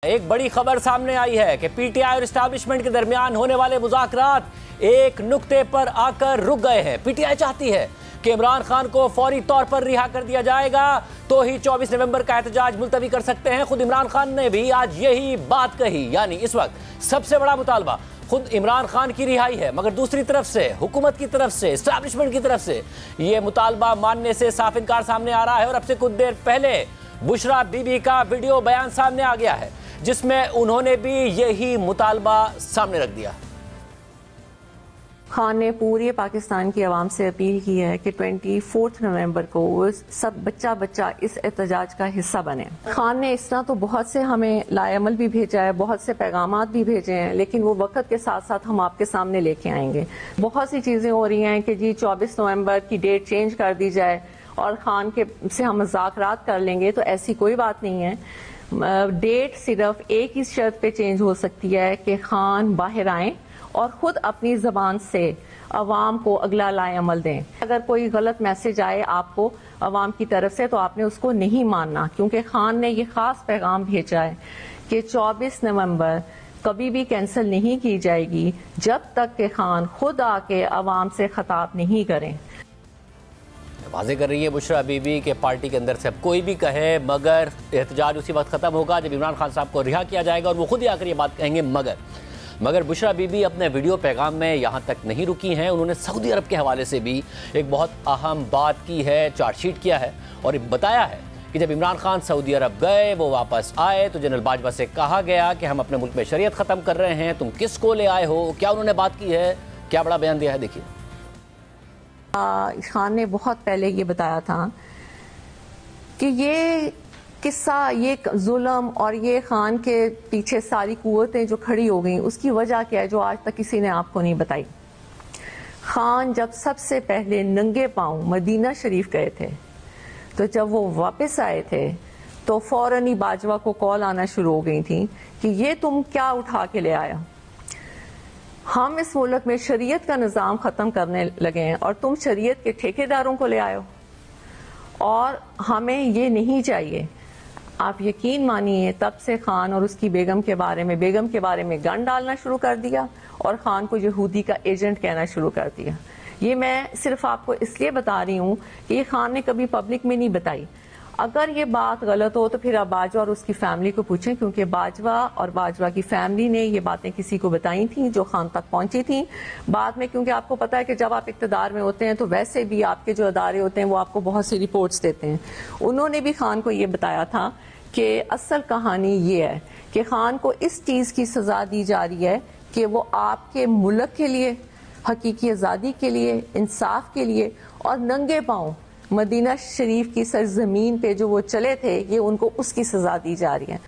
एक बड़ी खबर सामने आई है कि पीटीआई और एस्टैब्लिशमेंट के दरमियान होने वाले मुज़ाकरात एक नुक्ते पर आकर रुक गए हैं। पीटीआई चाहती है कि इमरान खान को फौरी तौर पर रिहा कर दिया जाएगा तो ही 24 नवंबर का एहतजाज मुलतवी कर सकते हैं। खुद इमरान खान ने भी आज यही बात कही, यानी इस वक्त सबसे बड़ा मुतालबा खुद इमरान खान की रिहाई है, मगर दूसरी तरफ से हुकूमत की तरफ से, एस्टैब्लिशमेंट की तरफ से ये मुतालबा मानने से साफ इनकार सामने आ रहा है। और अब से कुछ देर पहले बुशरा बीबी का वीडियो बयान सामने आ गया है जिसमें उन्होंने भी यही मुतालबा सामने रख दिया। खान ने पूरे पाकिस्तान की आवाम से अपील की है कि 24 नवंबर को वो सब बच्चा बच्चा इस एहतजाज का हिस्सा बने। खान ने इस तरह तो बहुत से हमें लाएमल भी भेजा है, बहुत से पैगामात भी भेजे हैं, लेकिन वो वक्त के साथ साथ हम आपके सामने लेके आएंगे। बहुत सी चीजें हो रही हैं कि जी 24 नवंबर की डेट चेंज कर दी जाए और खान के से हम मुज़ाकरात कर लेंगे, तो ऐसी कोई बात नहीं है। डेट सिर्फ एक ही शर्त पे चेंज हो सकती है कि खान बाहर आए और खुद अपनी जबान से अवाम को अगला लाए अमल दें। अगर कोई गलत मैसेज आए आपको अवाम की तरफ से तो आपने उसको नहीं मानना, क्योंकि खान ने ये खास पैगाम भेजा है कि 24 नवंबर कभी भी कैंसिल नहीं की जाएगी जब तक कि खान खुद आके अवाम से खिताब नहीं करें। वाज़े कर रही है बुशरा बीबी के पार्टी के अंदर से अब कोई भी कहे, मगर एहतजाज उसी वक्त ख़त्म होगा जब इमरान खान साहब को रिहा किया जाएगा और वो खुद ही आकर ये बात कहेंगे। मगर बुशरा बीबी अपने वीडियो पैगाम में यहाँ तक नहीं रुकी हैं। उन्होंने सऊदी अरब के हवाले से भी एक बहुत अहम बात की है, चार्जशीट किया है और बताया है कि जब इमरान खान सऊदी अरब गए, वो वापस आए तो जनरल बाजवा से कहा गया कि हम अपने मुल्क में शरीयत ख़त्म कर रहे हैं, तुम किसको ले आए हो। क्या उन्होंने बात की है, क्या बड़ा बयान दिया है, देखिए। खान ने बहुत पहले ये बताया था कि ये किस्सा, ये जुल्म और ये खान के पीछे सारी कुव्वतें जो खड़ी हो गई उसकी वजह क्या है जो आज तक किसी ने आपको नहीं बताई। खान जब सबसे पहले नंगे पांव मदीना शरीफ गए थे तो जब वो वापस आए थे तो फौरन ही बाजवा को कॉल आना शुरू हो गई थी कि ये तुम क्या उठा के ले आया, हम इस मुल्क में शरीयत का निज़ाम ख़त्म करने लगे हैं और तुम शरीयत के ठेकेदारों को ले आए हो और हमें ये नहीं चाहिए। आप यकीन मानिए तब से खान और उसकी बेगम के बारे में गन डालना शुरू कर दिया और खान को यहूदी का एजेंट कहना शुरू कर दिया। ये मैं सिर्फ आपको इसलिए बता रही हूँ कि ये खान ने कभी पब्लिक में नहीं बताई। अगर ये बात गलत हो तो फिर आप बाजवा और उसकी फैमिली को पूछें, क्योंकि बाजवा और बाजवा की फैमिली ने ये बातें किसी को बताई थी जो खान तक पहुंची थी बाद में। क्योंकि आपको पता है कि जब आप इक़्तिदार में होते हैं तो वैसे भी आपके जो अदारे होते हैं वो आपको बहुत सी रिपोर्ट्स देते हैं। उन्होंने भी खान को ये बताया था कि असल कहानी ये है कि खान को इस चीज़ की सज़ा दी जा रही है कि वो आपके मुल्क के लिए, हकीकी आज़ादी के लिए, इंसाफ के लिए और नंगे पाँव मदीना शरीफ की सरजमीन पे जो वो चले थे, ये उनको उसकी सजा दी जा रही है।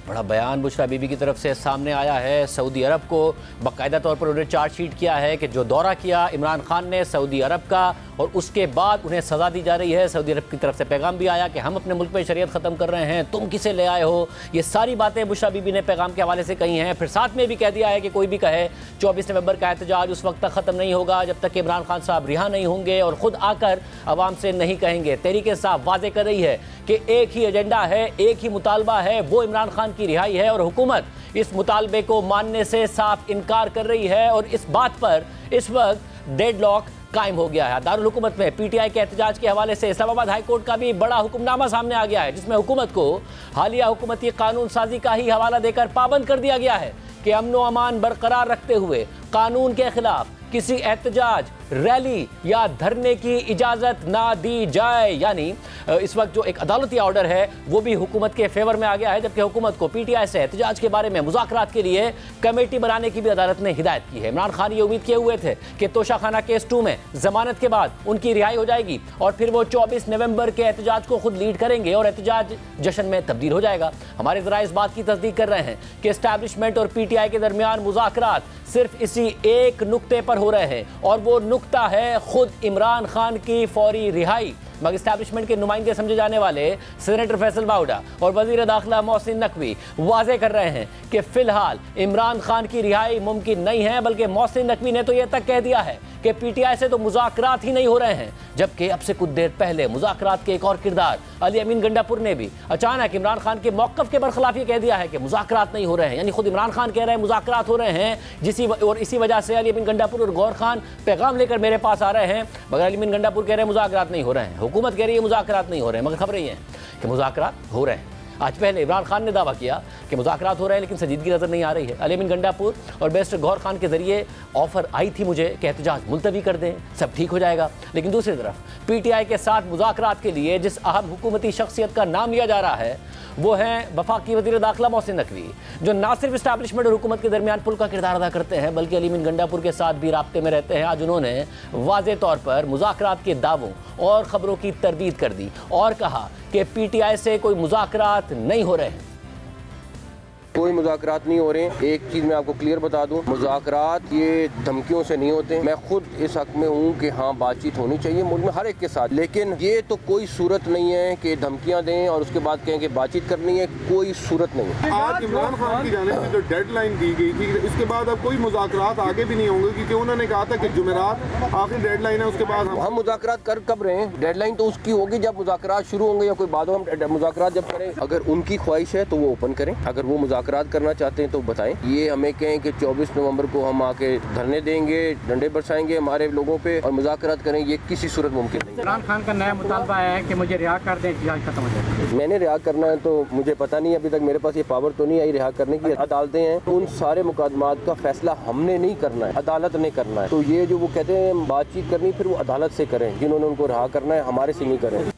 बड़ा बयान बुशरा बीबी की तरफ से सामने आया है। सऊदी अरब को बाकायदा तौर पर उन्होंने चार्जशीट किया है कि जो दौरा किया इमरान खान ने सऊदी अरब का और उसके बाद उन्हें सज़ा दी जा रही है। सऊदी अरब की तरफ से पैगाम भी आया कि हम अपने मुल्क में शरीयत ख़त्म कर रहे हैं, तुम किसे ले आए हो। ये सारी बातें बुशरा बीबी ने पैगाम के हवाले से कही हैं। फिर साथ में भी कह दिया है कि कोई भी कहे 24 नवंबर का एहतजाज उस वक्त तक ख़त्म नहीं होगा जब तक इमरान खान साहब रिहा नहीं होंगे और ख़ुद आकर आवाम से नहीं कहेंगे। तहरीक साफ वाज़े कर रही है कि एक ही एजेंडा है, एक ही मुतालबा है, वो इमरान खान की रिहाई है और हुकूमत इस मुतालबे को मानने से साफ इनकार कर रही है और इस बात पर इस वक्त डेडलॉक कायम हो गया है। दारुल हुकूमत में पीटीआई के एहतजाज के हवाले से इस्लामाबाद हाई कोर्ट का भी बड़ा हुक्मनामा सामने आ गया है जिसमें हुकूमत को हालिया हुकूमती कानून साजी का ही हवाला देकर पाबंद कर दिया गया है कि अमन व अमान बरकरार रखते हुए कानून के खिलाफ किसी एहतजाज, रैली या धरने की इजाज़त ना दी जाए। यानी इस वक्त जो एक अदालती ऑर्डर है वो भी हुकूमत के फेवर में आ गया है, जबकि हुकूमत को पीटीआई से एहतजाज के बारे में मुज़ाकरात के लिए कमेटी बनाने की भी अदालत ने हिदायत की है। इमरान खान ये उम्मीद किए हुए थे कि तोशाखाना केस 2 में जमानत के बाद उनकी रिहाई हो जाएगी और फिर वो 24 नवंबर के एहतजाज को खुद लीड करेंगे और एहतजाज जश्न में तब्दील हो जाएगा। हमारे ज़राए इस बात की तस्दीक कर रहे हैं कि एस्टैब्लिशमेंट और पीटीआई के दरमियान मुज़ाकरात सिर्फ इसी एक नुक्ते पर हो रहे हैं और वो नुक्ता है खुद इमरान खान की फौरी रिहाई। मगर इस्टेब्लिशमेंट के नुमाइंदे समझे जाने वाले सेनेटर फैसल बाउडा और वजीर दाखिला मोहसिन नकवी वाजे कर रहे हैं कि फिलहाल इमरान खान की रिहाई मुमकिन नहीं है, बल्कि मोहसिन नकवी ने तो यह तक कह दिया है कि पीटीआई से तो मुज़ाकरात ही नहीं हो रहे हैं। जबकि अब से कुछ देर पहले मुज़ाकरात के एक और किरदार अली अमीन गंडापुर ने भी अचानक इमरान खान के मौक़िफ़ के बरखिलाफ ये कह दिया है कि मुज़ाकरात नहीं हो रहे हैं। यानी खुद इमरान खान कह रहे हैं मुज़ाकरात हो रहे हैं, और इसी वजह से अली अमीन गंडापुर और गौर खान पैगाम लेकर मेरे पास आ रहे हैं, मगर अली अमीन गंडापुर कह रहे हैं मुज़ाकरात नहीं हो रहे हैं, हुकूमत कह रही है मुज़ाकरात नहीं हो रहे हैं, मगर खबरें ये हैं कि मुज़ाकरात हो रहे हैं। आज पहले इमरान खान ने दावा किया कि मुज़ाकरात हो रहे हैं, लेकिन संजीदगी नज़र नहीं आ रही है। अली अमीन गंडापुर और बैरिस्टर गौर खान के ज़रिए ऑफ़र आई थी मुझे कि एहतजाज मुलतवी कर दें, सब ठीक हो जाएगा। लेकिन दूसरी तरफ पीटीआई के साथ मुज़ाकरात के लिए जिस अहम हुकूमती शख्सियत का नाम लिया जा रहा है वो हैं वफाकी वज़ीर दाखिला मोहसिन नकवी, जो ना सिर्फ इस्टेब्लिशमेंट और हुकूमत के दरमियान पुल का किरदार अदा करते हैं, बल्कि अली अमीन गंडापुर के साथ भी राब्ते में रहते हैं। आज उन्होंने वाज़े तौर पर मुज़ाकरात के दावों और ख़बरों की तरदीद कर दी और कहा कि पीटीआई से कोई मुज़ाकरात नहीं हो रहे हैं। कोई मुज़ाकरात नहीं हो रहे हैं। एक चीज़ मैं आपको क्लियर बता दूं, मुज़ाकरात ये धमकियों से नहीं होते। मैं खुद इस हक में हूँ कि हाँ बातचीत होनी चाहिए मुल्क में हर एक के साथ, लेकिन ये तो कोई सूरत नहीं है कि धमकियाँ दें और उसके बाद कहें कि बातचीत करनी है, कोई सूरत नहीं है। आज इमरान खान की जानिब से जो डेडलाइन दी गई थी, इसके बाद अब कोई मुज़ाकरात आगे भी नहीं होंगे, क्योंकि उन्होंने कहा था कि जुमेरात आखिरी डेडलाइन है, उसके बाद हम मुज़ाकरात कर कब रहे हैं? डेडलाइन तो उसकी होगी जब मुज़ाकरात शुरू होंगे या कोई बाद हम मुज़ाकरात जब करें। अगर उनकी ख्वाहिश है तो वो ओपन करें, अगर वो मुज़ाकरात करना चाहते हैं तो बताएं। ये हमें कहें कि 24 नवंबर को हम आके धरने देंगे, डंडे बरसाएंगे हमारे लोगों पे और मुज़ाकरात करें, ये किसी सूरत मुमकिन नहीं। इमरान खान का नया मुतालबा है कि मुझे रिहा कर दें, एहतजाज खत्म हो जाए। मैंने रिहा करना है तो मुझे पता नहीं, अभी तक मेरे पास ये पावर तो नहीं आई रिहा करने की। अदालतें हैं, उन सारे मुकदमात का फैसला हमने नहीं करना है, अदालत ने करना है। तो ये जो वो कहते हैं बातचीत करनी, फिर वो अदालत से करें, जिन्होंने उनको रिहा करना है, हमारे से नहीं करें।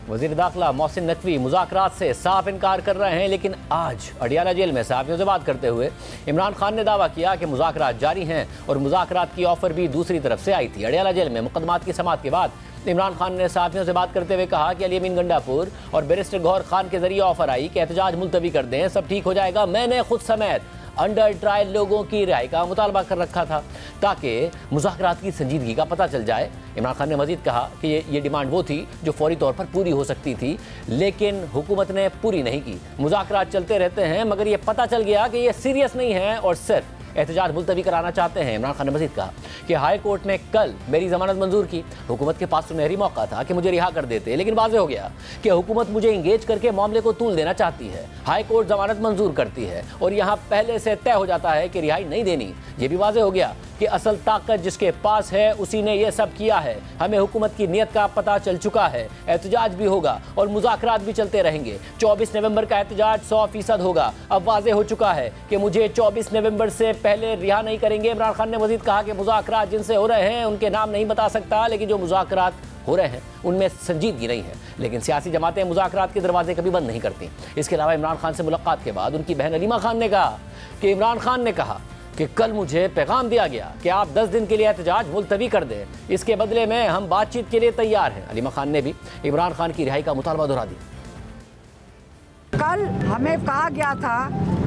वज़ीर दाखिला मोहसिन नकवी मुज़ाकरात से साफ इनकार कर रहे हैं, लेकिन आज अडियाला जेल में सहाफ़ियों से बात करते हुए इमरान खान ने दावा किया कि मुज़ाकरात जारी हैं और मुज़ाकरात की ऑफ़र भी दूसरी तरफ से आई थी। अडियाला जेल में मुकदमात की समाअत के बाद इमरान खान ने सहाफ़ियों से बात करते हुए कहा कि अली अमीन गंडापुर और बैरिस्टर गौर खान के जरिए ऑफ़र आई कि एहतजाज मुलतवी कर दें, सब ठीक हो जाएगा। मैंने खुद समेत अंडर ट्रायल लोगों की रिहाई का मुतालबा कर रखा था ताकि मुज़ाकरात की संजीदगी का पता चल जाए। इमरान खान ने मज़ीद कहा कि ये डिमांड वो थी जो फौरी तौर पर पूरी हो सकती थी, लेकिन हुकूमत ने पूरी नहीं की। मुज़ाकरात चलते रहते हैं, मगर ये पता चल गया कि ये सीरियस नहीं है और सिर्फ एहतजाज मुलतवी कराना चाहते हैं। इमरान खान ने मज़ीद कहा कि हाई कोर्ट ने कल मेरी ज़मानत मंजूर की, हुकूमत के पास सुनहरी मौका था कि मुझे रिहा कर देते, लेकिन वाज़ेह हो गया कि हुकूमत मुझे इंगेज करके मामले को तूल देना चाहती है। हाई कोर्ट ज़मानत मंजूर करती है और यहाँ पहले से तय हो जाता है कि रिहाई नहीं देनी। ये भी वाज़ेह हो गया कि असल ताकत जिसके पास है उसी ने ये सब किया है। हमें हुकूमत की नीयत का पता चल चुका है, एहतजाज भी होगा और मुज़ाकरात भी चलते रहेंगे। 24 नवंबर का एहतजाज 100% होगा। अब वाज़ेह हो चुका है कि मुझे 24 नवंबर से पहले रिहा नहीं करेंगे। इमरान खान ने मज़ीद कहा कि मुज़ाकरात जिनसे हो रहे हैं उनके नाम नहीं बता सकता, लेकिन जो मुज़ाकरात हो रहे हैं उनमें संजीदगी नहीं है। लेकिन सियासी जमातें मुज़ाकरात के दरवाजे कभी बंद नहीं करती। इसके अलावा इमरान खान से मुलाकात के बाद उनकी बहन अलीमा खान ने कहा कि इमरान खान ने कहा कि कल मुझे पैगाम दिया गया कि आप 10 दिन के लिए एहतजाज मुलतवी कर दें, इसके बदले में हम बातचीत के लिए तैयार हैं। अलीमा खान ने भी इमरान खान की रिहाई का मुतालबा दोहरा दिया। कल हमें कहा गया था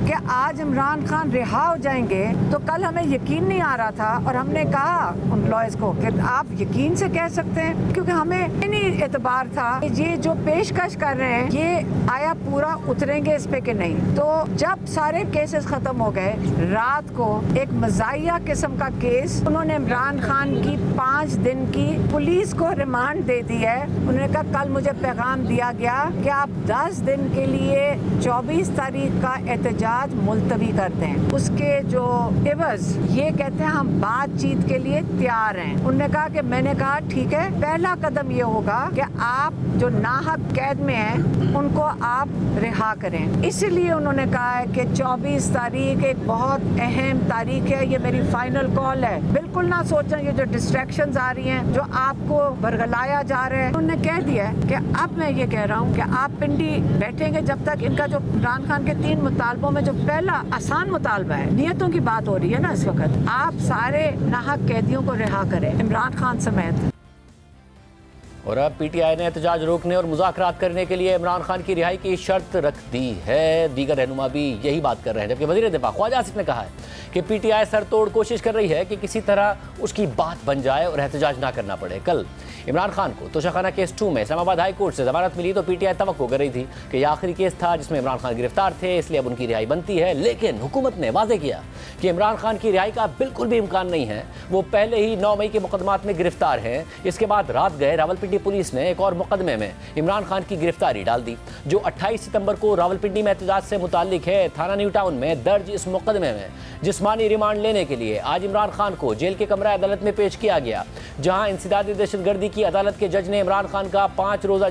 कि आज इमरान खान रिहा हो जाएंगे, तो कल हमें यकीन नहीं आ रहा था और हमने कहा उन लॉयर्स को कि आप यकीन से कह सकते हैं, क्योंकि हमें नहीं एतबार था कि ये जो पेशकश कर रहे हैं ये आया पूरा उतरेंगे इस पे कि नहीं। तो जब सारे केसेस खत्म हो गए, रात को एक मज़ाहिया किस्म का केस उन्होंने इमरान खान की 5 दिन की पुलिस को रिमांड दे दी है। उन्होंने कहा कल मुझे पैगाम दिया गया कि आप 10 दिन के लिए 24 तारीख का एहतजाज मुलतवी करते हैं। उसके जो एवज ये कहते हैं हम बातचीत के लिए तैयार हैं। उन्होंने कहा कि मैंने कहा ठीक है, पहला कदम ये होगा कि आप जो नाहक कैद में हैं उनको आप रिहा करें। इसलिए उन्होंने कहा है कि 24 तारीख एक बहुत अहम तारीख है, ये मेरी फाइनल कॉल है। बिल्कुल ना सोचें ये जो डिस्ट्रैक्शंस आ रही हैं, जो आपको बरगलाया जा रहा है। उन्होंने कह दिया है कि अब मैं ये कह रहा हूँ कि आप पिंडी बैठेंगे जब तक इनका जो इमरान खान के 3 मुतालबों में जो पहला आसान मुतालबा है, नियतों की बात हो रही है ना इस वक्त, आप सारे नाहक कैदियों को रिहा करें, इमरान खान समेत। और अब पीटीआई ने एहतजाज रोकने और मुज़ाकरात करने के लिए इमरान खान की रिहाई की शर्त रख दी है। दीगर रहनुमा भी यही बात कर रहे हैं, जबकि वज़ीर दिफा ख्वाजा आसिफ ने कहा है कि पीटीआई सरतोड़ कोशिश कर रही है कि किसी तरह उसकी बात बन जाए और एहतजाज ना करना पड़े। कल इमरान खान को तोशाखाना केस 2 में इस्लामाबाद हाई कोर्ट से जमानत मिली तो पीटीआई तवक्को कर रही थी कि यह आखिरी केस था जिसमें इमरान खान गिरफ्तार थे, इसलिए अब उनकी रिहाई बनती है। लेकिन हुकूमत ने वाजे किया कि इमरान खान की रिहाई का बिल्कुल भी इम्कान नहीं है, वो पहले ही 9 मई के मुकदमात में गिरफ्तार हैं। इसके बाद रात गए रावलपिंडी पुलिस ने एक और मुकदमे में इमरान खान की गिरफ्तारी डाल दी, जो 28 सितंबर को रावलपिंडी में एहतजाज से मुताल्लिक है। थाना न्यू टाउन में दर्ज इस मुकदमे में जिस्मानी रिमांड लेने के लिए आज इमरान खान को जेल के कमरा अदालत में पेश किया गया, जहां इंसदादी दहशतगर्दी की अदालत के जज ने इमरान खान का 5 रोजा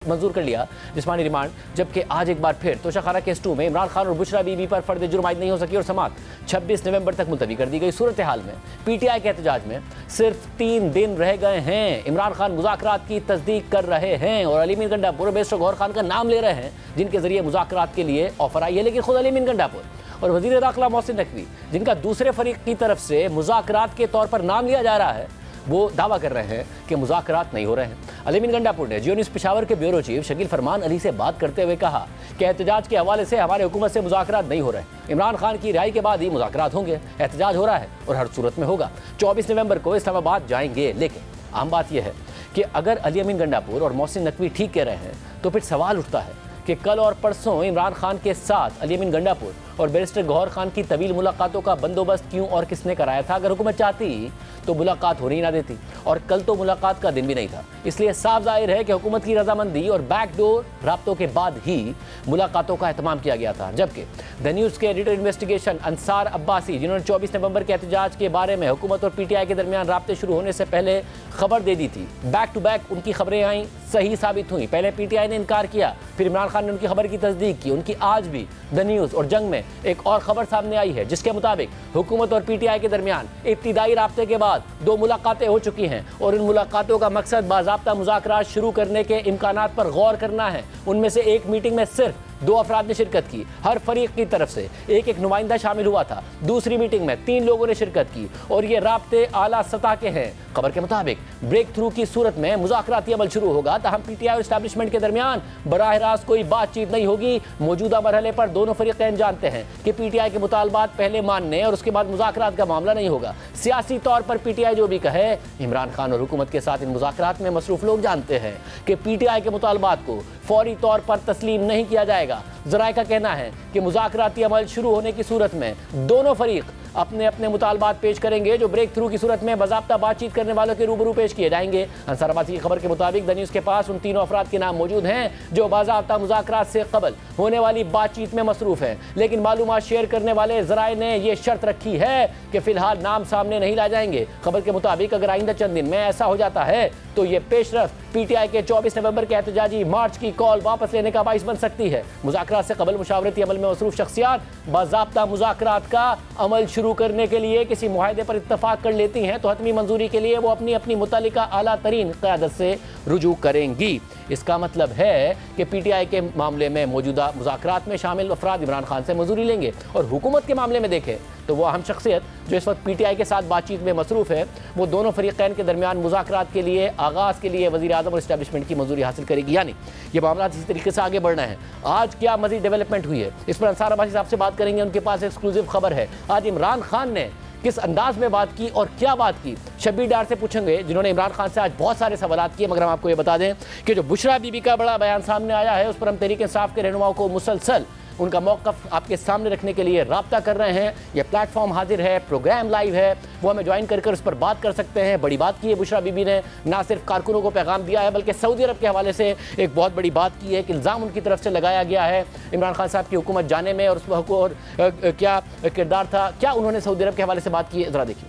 मंजूर कर लिया जिस्मानी रिमांड। जबकि आज एक बार फिर तोशाखाना केस 2 में इमरान खान और बुशरा बीबी पर फर्द जुर्म आयद नहीं हो सकी और समाअत 26 नवंबर तक मुलतवी कर दी गई। सूरत हाल में पीटीआई के एहतजाज में सिर्फ 3 दिन रह गए हैं। इमरान खान मुज़ाकरात की तस्दीक कर रहे हैं और अली मीन गंडापुर और बैरिस्टर गौहर खान का नाम ले रहे हैं, जिनके जरिए मुज़ाकरात के लिए ऑफर आई है। लेकिन खुद अली मीन गंडापुर और वज़ीर दाखिला मोहसिन नकवी, जिनका दूसरे फरीक की तरफ से मुज़ाकरात के तौर पर नाम लिया जा रहा है, वो दावा कर रहे हैं कि मुज़ाकरात नहीं हो रहे हैं। अली मीन गंडापुर ने जियो न्यूज़ पेशावर के ब्यूरो चीफ शकील फरमान अली से बात करते हुए कहा कि एहतजाज के हवाले से हमारे हुकूमत से मुज़ाकरात नहीं हो रहे, इमरान खान की रिहाई के बाद ही मुज़ाकरात होंगे। एहतजाज हो रहा है और हर सूरत में होगा। 24 नवंबर को इस्लामाबाद जाएंगे। लेकिन आम बात यह है कि अगर अली अमीन गंडापुर और मोहसिन नकवी ठीक कह रहे हैं तो फिर सवाल उठता है कि कल और परसों इमरान खान के साथ अली अमीन गंडापुर और बैरिस्टर गौहर खान की तवील मुलाकातों का बंदोबस्त क्यों और किसने कराया था? अगर हुकूमत चाहती तो मुलाकात होने ही ना देती, और कल तो मुलाकात का दिन भी नहीं था। इसलिए साफ जाहिर है कि हुकूमत की रजामंदी और बैकडोर राब्तों के बाद ही मुलाकातों का एहतमाम किया गया था। जबकि द न्यूज़ के एडिटर इन्वेस्टिगेशन अंसार अब्बासी, जिन्होंने 24 नवंबर के एहतजाज के बारे में हुकूमत और पीटीआई के दरमियान राब्ते शुरू होने से पहले खबर दे दी थी, बैक टू बैक उनकी खबरें आई, सही साबित हुई। पहले पीटीआई ने इनकार किया, फिर इमरान खान ने उनकी खबर की तस्दीक की। उनकी आज भी द न्यूज़ और जंग में एक और खबर सामने आई है, जिसके मुताबिक हुकूमत और पीटीआई के दरमियान इब्तिदाई राब्ते के बाद 2 मुलाकातें हो चुकी हैं और इन मुलाकातों का मकसद बाज़ाब्ता मुज़ाकरात शुरू करने के इम्कानात पर गौर करना है। उनमें से एक मीटिंग में सिर्फ 2 अफराद ने शिरकत की, हर फरीक की तरफ से एक नुमाइंदा शामिल हुआ था। दूसरी मीटिंग में 3 लोगों ने शिरकत की और ये राब्ते आला सतह के हैं। खबर के मुताबिक ब्रेक थ्रू की सूरत में मुज़ाकराती अमल शुरू होगा, ताहम पीटीआई और एस्टैब्लिशमेंट के दरमियान बराह रास्त कोई बातचीत नहीं होगी। मौजूदा मरहले पर दोनों फरीकैन जानते हैं कि पीटीआई के मुतालबात पहले मानने और उसके बाद मुज़ाकरात का मामला नहीं होगा। सियासी तौर पर पीटीआई जो भी कहे, इमरान खान और हुकूमत के साथ इन मुज़ाकरात में मसरूफ लोग जानते हैं कि पीटीआई के मुतालबात को फौरी तौर पर तस्लीम नहीं किया जाएगा। ज़राए का कहना है कि मुज़ाकराती अमल शुरू होने की सूरत में दोनों फरीक अपने अपने मुतालबात पेश करेंगे, जो ब्रेक थ्रू की सूरत में बाज़ाब्ता बातचीत करने वालों के रूबरू पेश किए जाएंगे। अंसार अब्बासी की खबर के मुताबिक द न्यूज़ के पास उन 3 अफराद के नाम मौजूद हैं जो बाज़ाब्ता मुज़ाकरात से कबल होने वाली बातचीत में मसरूफ हैं, लेकिन मालूमात शेयर करने वाले ज़राए ने यह शर्त रखी है कि फ़िलहाल नाम सामने नहीं ला जाएंगे। खबर के मुताबिक अगर आइंदा चंद दिन में ऐसा हो जाता है तो ये पेशरफ्त पीटीआई के 24 नवंबर के एहतजाजी मार्च की कॉल वापस लेने का बाइस बन सकती है। मुज़ाकरात से कबल मुशावरती अमल में मसरूफ शख्सियात बाज़ाब्ता मुज़ाकरात का अमल शुरू करने के लिए किसी मुआहदे पर इत्तफाक कर लेती हैं तो हतमी मंजूरी के लिए वो अपनी अपनी मुतल्लिका आला तरीन क़यादत से रुजू करेंगी। इसका मतलब है कि पीटीआई के मामले में मौजूदा मुज़ाकरात में शामिल अफराद इमरान खान से मंजूरी लेंगे, और हुकूमत के मामले में देखें तो वह अहम शख्सियत जो इस वक्त पीटीआई के साथ बातचीत में मसरूफ है, वो दोनों फरीक़ैन के दरमियान मुज़ाकरात के लिए आगाज़ के लिए वज़ीर आज़म और इस्टेब्लिशमेंट की मंजूरी हासिल करेगी। यानी ये मामला इसी तरीके से आगे बढ़ना है। आज क्या मज़ीद डेवलपमेंट हुई है, इस पर अंसार अब्बासी साहब से बात करेंगे। उनके पास एक्सक्लूसिव खबर है। आज इमरान खान ने किस अंदाज में बात की और क्या बात की, शब्बीर डार से पूछेंगे, जिन्होंने इमरान खान से आज बहुत सारे सवाल किए। मगर हम आपको ये बता दें कि जो बुशरा बीबी का बड़ा बयान सामने आया है, उस पर हम तहरीक इंसाफ के रहनुमाओं को मुसलसल उनका मौक़िफ़ आपके सामने रखने के लिए राब्ता कर रहे हैं। यह प्लेटफॉर्म हाजिर है, प्रोग्राम लाइव है, वो हमें ज्वाइन कर उस पर बात कर सकते हैं। बड़ी बात की है बुशरा बीबी ने, ना सिर्फ कारकुनों को पैगाम दिया है बल्कि सऊदी अरब के हवाले से एक बहुत बड़ी बात की है कि इल्ज़ाम उनकी तरफ से लगाया गया है इमरान खान साहब की हुकूमत जाने में, और उस और क्या किरदार था, क्या उन्होंने सऊदी अरब के हवाले से बात की है, ज़रा देखिए।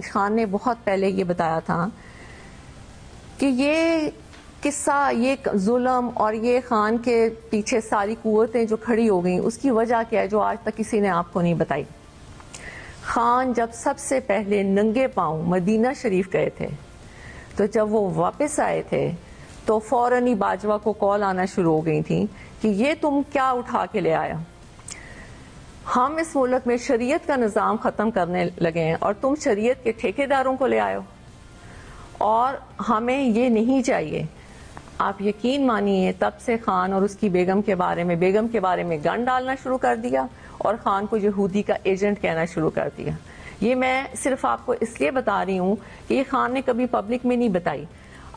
खान ने बहुत पहले ये बताया था कि ये किस्सा, ये जुल्म और ये खान के पीछे सारी कुव्वतें जो खड़ी हो गई, उसकी वजह क्या है जो आज तक किसी ने आपको नहीं बताई। खान जब सबसे पहले नंगे पांव मदीना शरीफ गए थे, तो जब वो वापस आए थे तो फौरन ही बाजवा को कॉल आना शुरू हो गई थी कि ये तुम क्या उठा के ले आया, हम इस मुल्क में शरीयत का निज़ाम ख़त्म करने लगे हैं और तुम शरीयत के ठेकेदारों को ले आए हो। और हमें ये नहीं चाहिए। आप यकीन मानिए तब से खान और उसकी बेगम के बारे में गन डालना शुरू कर दिया और खान को यहूदी का एजेंट कहना शुरू कर दिया। ये मैं सिर्फ आपको इसलिए बता रही हूँ कि ये खान ने कभी पब्लिक में नहीं बताई।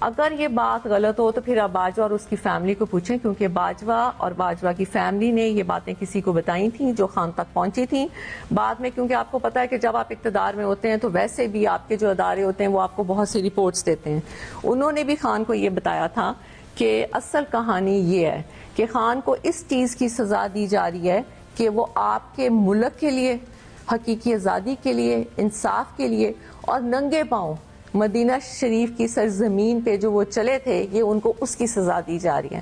अगर ये बात गलत हो तो फिर आप बाजवा और उसकी फैमिली को पूछें, क्योंकि बाजवा और बाजवा की फैमिली ने ये बातें किसी को बताई थी जो खान तक पहुंची थी। बाद में, क्योंकि आपको पता है कि जब आप इक़्तिदार में होते हैं तो वैसे भी आपके जो अदारे होते हैं वो आपको बहुत सी रिपोर्ट्स देते हैं। उन्होंने भी खान को ये बताया था कि असल कहानी ये है कि खान को इस चीज़ की सज़ा दी जा रही है कि वो आपके मुल्क के लिए, हकीकी आज़ादी के लिए, इंसाफ के लिए और नंगे पाँव मदीना शरीफ की सरजमीन पे जो वो चले थे, ये उनको उसकी सज़ा दी जा रही है।